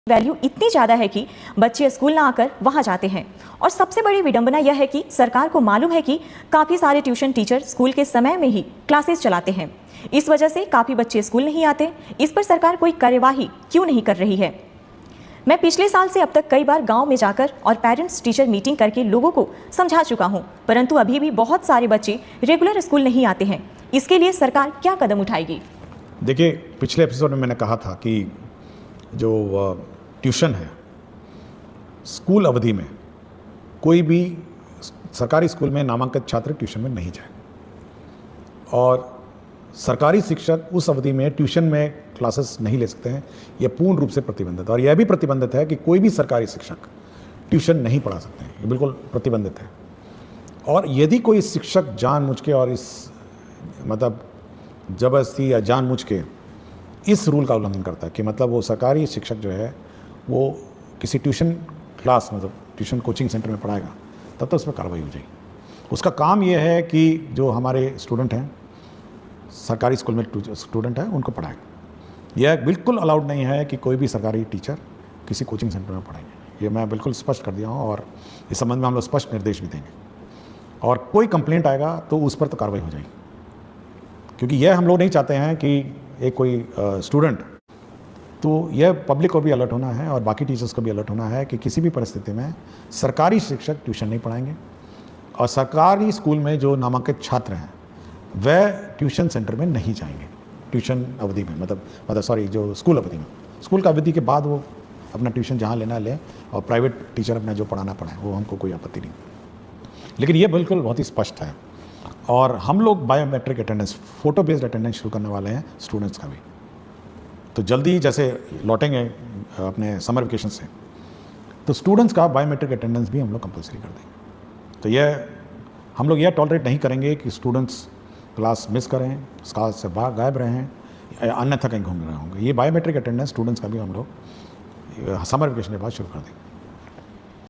Value इतनी ज़्यादा है कि बच्चे स्कूल ना आकर वहाँ जाते हैं। और सबसे बड़ी विडंबना यह है कि सरकार को मालूम है कि काफ़ी सारे ट्यूशन टीचर स्कूल के समय में ही क्लासेस चलाते हैं। इस वजह से काफ़ी बच्चे स्कूल नहीं आते। इस पर सरकार कोई कार्यवाही क्यों नहीं कर रही है? मैं पिछले साल से अब तक कई बार गांव में जाकर और पेरेंट्स टीचर मीटिंग करके लोगों को समझा चुका हूं, परंतु अभी भी बहुत सारे बच्चे रेगुलर स्कूल नहीं आते हैं। इसके लिए सरकार क्या कदम उठाएगी? देखिए, पिछले एपिसोड में मैंने कहा था कि जो ट्यूशन है, स्कूल अवधि में कोई भी सरकारी स्कूल में नामांकित छात्र ट्यूशन में नहीं जाए, और सरकारी शिक्षक उस अवधि में ट्यूशन में क्लासेस नहीं ले सकते हैं। यह पूर्ण रूप से प्रतिबंधित है। और यह भी प्रतिबंधित है कि कोई भी सरकारी शिक्षक ट्यूशन नहीं पढ़ा सकते हैं। ये बिल्कुल प्रतिबंधित है। और यदि कोई शिक्षक जानबूझ के और इस मतलब जबरदस्ती या जानबूझ के इस रूल का उल्लंघन करता है कि मतलब वो सरकारी शिक्षक जो है वो किसी ट्यूशन क्लास मतलब ट्यूशन कोचिंग सेंटर में पढ़ाएगा, तब तो उस पर कार्रवाई हो जाएगी। उसका काम ये है कि जो हमारे स्टूडेंट हैं, सरकारी स्कूल में स्टूडेंट हैं, उनको पढ़ाएगा। यह बिल्कुल अलाउड नहीं है कि कोई भी सरकारी टीचर किसी कोचिंग सेंटर में पढ़ाएंगे। ये मैं बिल्कुल स्पष्ट कर दिया हूँ, और इस संबंध में हम लोग स्पष्ट निर्देश भी देंगे। और कोई कंप्लेंट आएगा तो उस पर तो कार्रवाई हो जाएगी, क्योंकि यह हम लोग नहीं चाहते हैं कि एक कोई स्टूडेंट, तो यह पब्लिक को भी अलर्ट होना है और बाकी टीचर्स को भी अलर्ट होना है कि किसी भी परिस्थिति में सरकारी शिक्षक ट्यूशन नहीं पढ़ाएंगे। और सरकारी स्कूल में जो नामांकित छात्र हैं वह ट्यूशन सेंटर में नहीं जाएंगे ट्यूशन अवधि में, मतलब सॉरी, जो स्कूल अवधि में। स्कूल का अवधि के बाद वो अपना ट्यूशन जहाँ लेना लें, और प्राइवेट टीचर अपना जो पढ़ाना पढ़ाएं, वो हमको कोई आपत्ति नहीं। लेकिन ये बिल्कुल बहुत ही स्पष्ट है। और हम लोग biometric attendance, photo based attendance शुरू करने वाले हैं स्टूडेंट्स का भी। तो जल्दी जैसे लौटेंगे अपने समर वेकेशन से, तो स्टूडेंट्स का बायोमेट्रिक अटेंडेंस भी हम लोग कंपलसरी कर देंगे। तो यह हम लोग यह टॉलरेट नहीं करेंगे कि स्टूडेंट्स क्लास मिस करें, क्लास से बाहर गायब रहें, अन्यथा कहीं घूम रहे होंगे। ये बायोमेट्रिक अटेंडेंस स्टूडेंट्स का भी हम लोग समर वेकेशन के बाद शुरू कर देंगे।